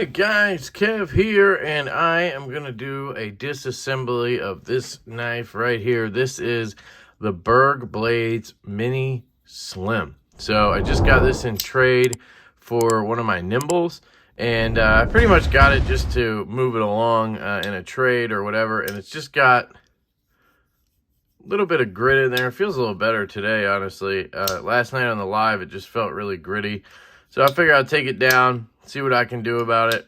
Hey guys, Kev here, and I am going to do a disassembly of this knife right here. This is the Berg Blades Mini Slim. So I just got this in trade for one of my nimbles, and I pretty much got it just to move it along in a trade or whatever, and it's just got a little bit of grit in there. It feels a little better today, honestly. Last night on the live, it just felt really gritty. So I figured I'd take it down, see what I can do about it,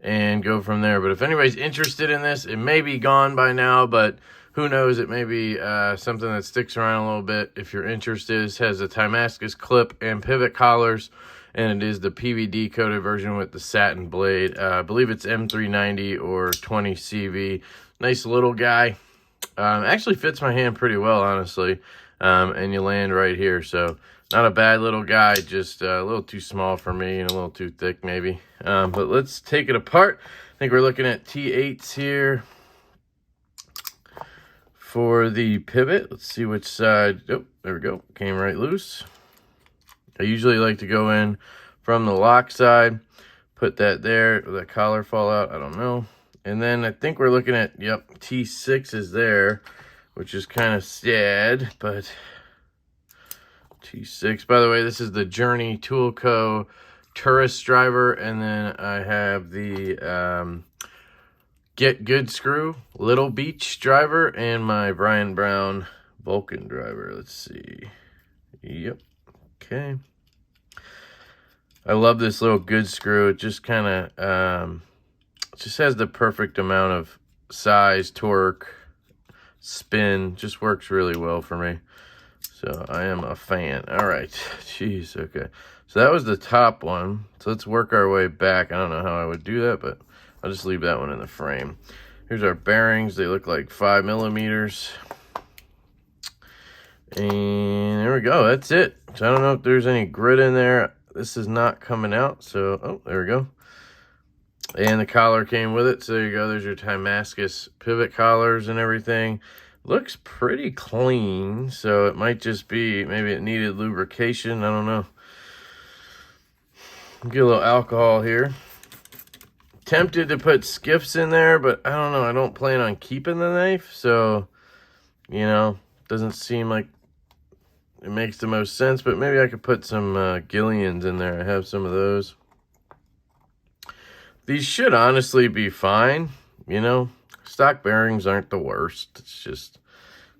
and go from there. But if anybody's interested in this, it may be gone by now, but who knows? It may be something that sticks around a little bit. If you're interested, this has a Damascus clip and pivot collars, and it is the PVD coated version with the satin blade. I believe it's M390 or 20 CV. Nice little guy. Actually fits my hand pretty well, honestly, and you land right here, so not a bad little guy, just a little too small for me and a little too thick maybe. But let's take it apart. I think we're looking at T8s here for the pivot. Let's see which side. Oh, there we go, came right loose. I usually like to go in from the lock side, put that there. Will that collar fall out? I don't know. And then I think we're looking at, yep, T6 is there, which is kind of sad, but T6. By the way, this is the Journey Tool Co. Tourist driver, and then I have the Get Good Screw Little Beach driver, and my Brian Brown Vulcan driver. Let's see. Yep. Okay. I love this little Good Screw. It just kind of just has the perfect amount of size, torque, spin. Just works really well for me. So I am a fan. All right. Jeez. Okay. So that was the top one. So let's work our way back. I don't know how I would do that, but I'll just leave that one in the frame. Here's our bearings. They look like 5 millimeters. And there we go. That's it. So I don't know if there's any grit in there. This is not coming out. So, oh, there we go. And the collar came with it. So there you go. There's your Damascus pivot collars and everything. Looks pretty clean. So it might just be, maybe it needed lubrication. I don't know. Get a little alcohol here. Tempted to put skiffs in there, but I don't know. I don't plan on keeping the knife. So, you know, doesn't seem like it makes the most sense. But maybe I could put some Gillians in there. I have some of those. These should honestly be fine, you know. Stock bearings aren't the worst. It's just,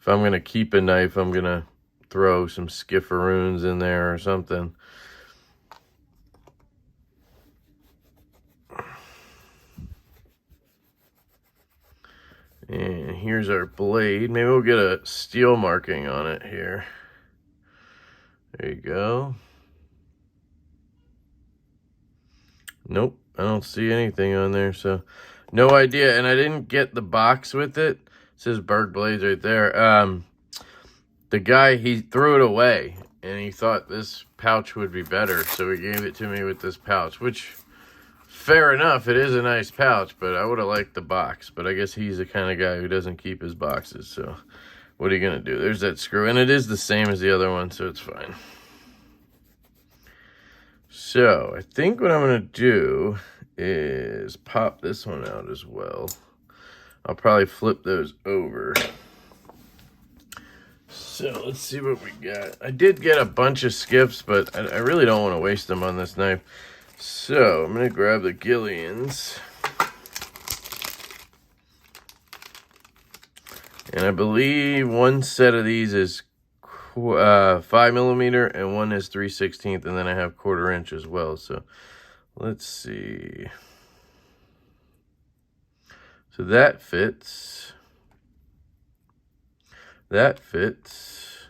if I'm going to keep a knife, I'm going to throw some skifferoons in there or something. And here's our blade. Maybe we'll get a steel marking on it here. There you go. Nope. I don't see anything on there, so no idea. And I didn't get the box with it. It says Berg Blades right there. The guy, he threw it away, and he thought this pouch would be better, so he gave it to me with this pouch, which, fair enough, it is a nice pouch, but I would have liked the box. But I guess he's the kind of guy who doesn't keep his boxes, so what are you going to do? There's that screw, and it is the same as the other one, so it's fine. So, I think what I'm going to do is pop this one out as well. I'll probably flip those over. So, let's see what we got. I did get a bunch of skiffs, but I really don't want to waste them on this knife. So, I'm going to grab the Gillians. And I believe one set of these is 5 millimeter and one is 3/16, and then I have 1/4 inch as well. So let's see. So that fits. That fits.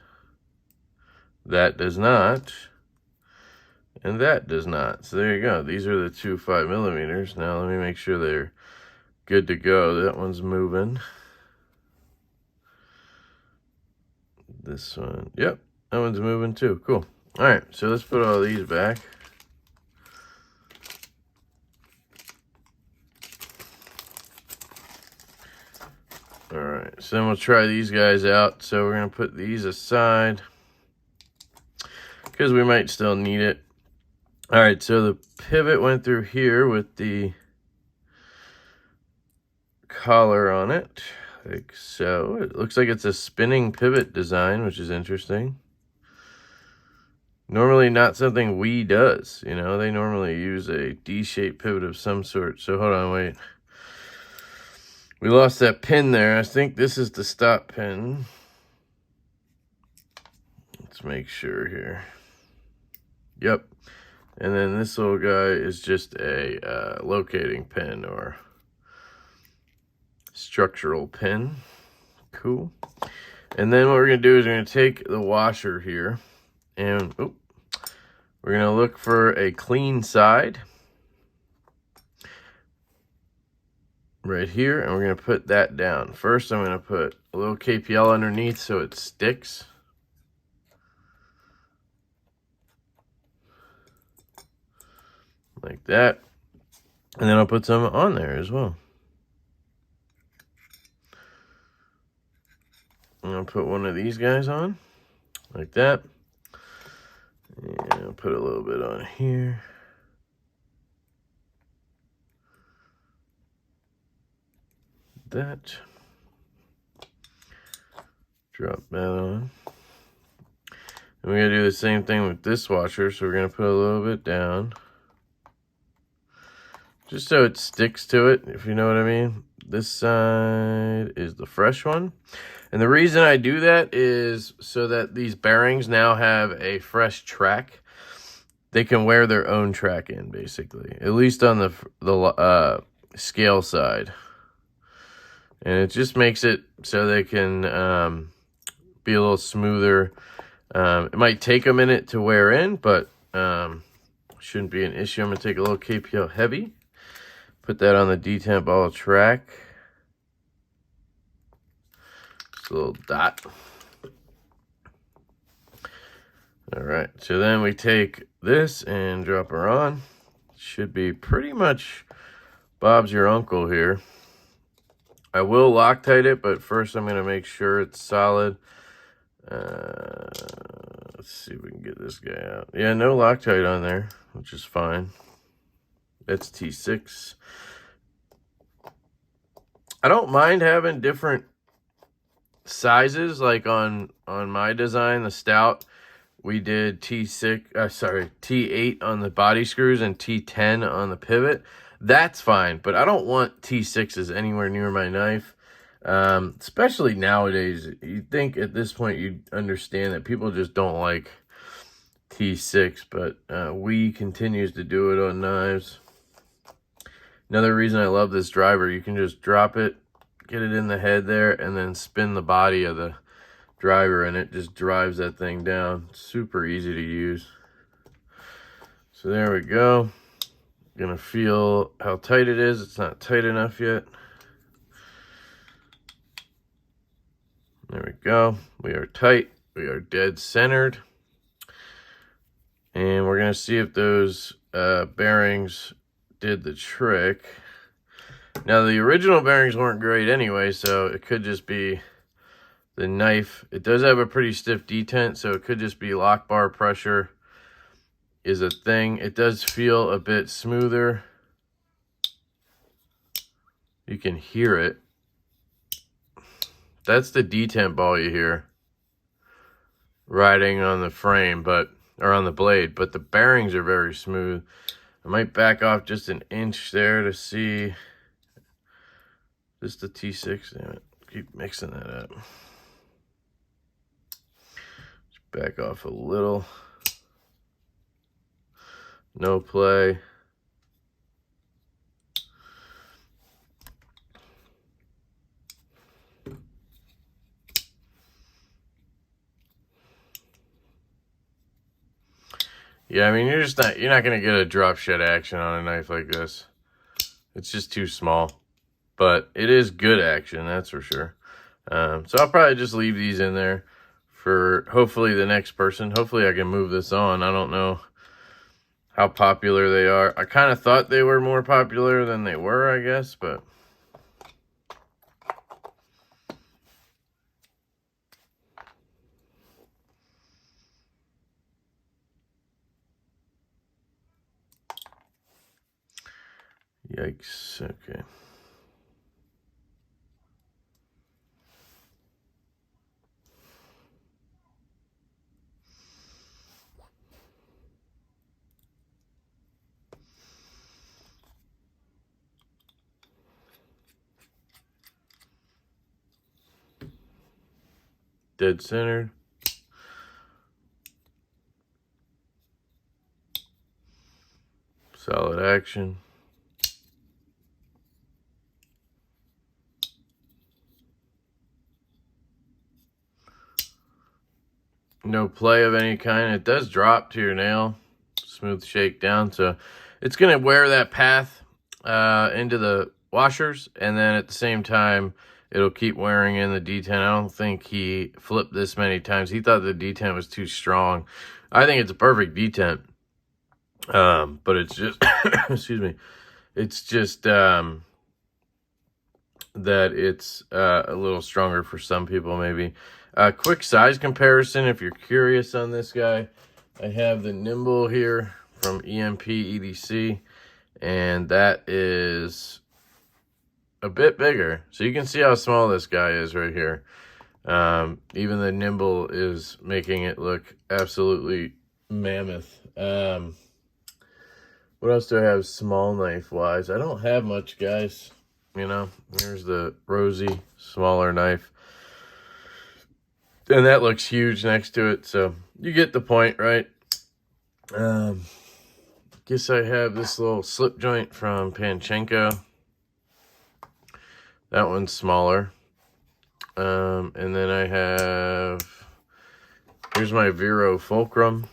That does not. And that does not. So there you go. These are the two 5 millimeters. Now let me make sure they're good to go. That one's moving. This one, yep, that one's moving too. Cool. All right, so let's put all these back. All right, so then we'll try these guys out. So we're gonna put these aside because we might still need it. All right, so the pivot went through here with the collar on it, like so. It looks like it's a spinning pivot design, which is interesting. Normally not something we does, you know. They normally use a D-shaped pivot of some sort. So hold on, wait. We lost that pin there. I think this is the stop pin. Let's make sure here. Yep. And then this little guy is just a locating pin or structural pin. Cool. And then what we're going to do is we're going to take the washer here and we're going to look for a clean side right here, and we're going to put that down. First, I'm going to put a little KPL underneath so it sticks. Like that. And then I'll put some on there as well. I'm going to put one of these guys on, like that. And I'll put a little bit on here. That. Drop that on. And we're going to do the same thing with this washer, so we're going to put a little bit down. Just so it sticks to it, if you know what I mean. This side is the fresh one. And the reason I do that is so that these bearings now have a fresh track. They can wear their own track in, basically. At least on the scale side. And it just makes it so they can be a little smoother. It might take a minute to wear in, but shouldn't be an issue. I'm going to take a little KPL heavy. Put that on the detemp ball track. Just a little dot. All right, so then we take this and drop her on. Should be pretty much Bob's your uncle here. I will Loctite it, but first I'm going to make sure it's solid. Let's see if we can get this guy out. Yeah, no Loctite on there, which is fine. That's T6. I don't mind having different sizes, like on my design, the Stout, we did T8 on the body screws and T10 on the pivot. That's fine, but I don't want T6s anywhere near my knife. Especially nowadays, you'd think at this point you'd understand that people just don't like T6, but we continues to do it on knives. Another reason I love this driver, you can just drop it, get it in the head there, and then spin the body of the driver, and it just drives that thing down. Super easy to use. So there we go. Gonna feel how tight it is. It's not tight enough yet. There we go. We are tight. We are dead centered. And we're gonna see if those bearings did the trick. Now the original bearings weren't great anyway, so it could just be the knife. It does have a pretty stiff detent, so it could just be lock bar pressure is a thing. It does feel a bit smoother. You can hear it. That's the detent ball you hear riding on the frame, or on the blade, but the bearings are very smooth. I might back off just an inch there to see. Just the T6, damn it. Keep mixing that up. Just back off a little. No play. Yeah, I mean, you're not going to get a drop shed action on a knife like this. It's just too small. But it is good action, that's for sure. So I'll probably just leave these in there for hopefully the next person. Hopefully I can move this on. I don't know how popular they are. I kind of thought they were more popular than they were, I guess, but Yikes. Okay. Dead center. Solid action. No play of any kind. It does drop to your nail. Smooth shakedown. So it's going to wear that path into the washers. And then at the same time, it'll keep wearing in the D10. I don't think he flipped this many times. He thought the D10 was too strong. I think it's a perfect D10. But it's just, excuse me. It's just that it's a little stronger for some people maybe. Quick size comparison if you're curious on this guy. I have the Nimble here from LeftyEDC, and that is a bit bigger. So you can see how small this guy is right here. Even the Nimble is making it look absolutely mammoth. What else do I have small knife wise? I don't have much, guys. You know, here's the Rosie smaller knife. And that looks huge next to it, so you get the point, right? Guess I have this little slip joint from Panchenko. That one's smaller. And then I have, here's my Vero Fulcrum.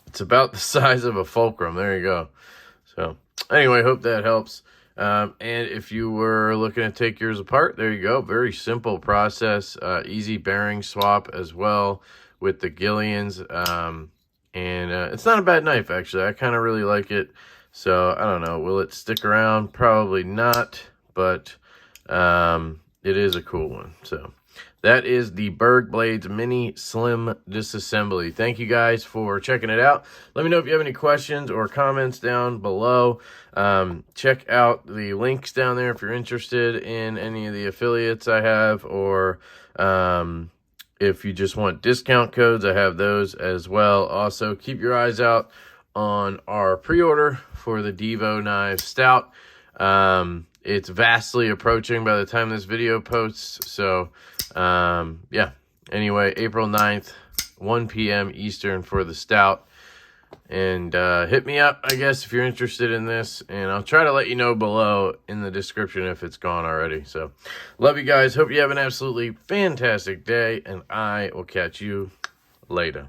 It's about the size of a fulcrum. There you go. So anyway, hope that helps. And if you were looking to take yours apart, there you go. Very simple process. Easy bearing swap as well with the Gillians. And it's not a bad knife, actually. I kind of really like it. So I don't know. Will it stick around? Probably not. But it is a cool one. So that is the Berg Blades Mini Slim Disassembly. Thank you guys for checking it out. Let me know if you have any questions or comments down below. Check out the links down there if you're interested in any of the affiliates I have, or if you just want discount codes, I have those as well. Also, keep your eyes out on our pre-order for the Devo Knives Stout. It's vastly approaching by the time this video posts. So, yeah. Anyway, April 9th, 1 p.m. Eastern for the Stout. And hit me up, I guess, if you're interested in this. And I'll try to let you know below in the description if it's gone already. So, love you guys. Hope you have an absolutely fantastic day. And I will catch you later.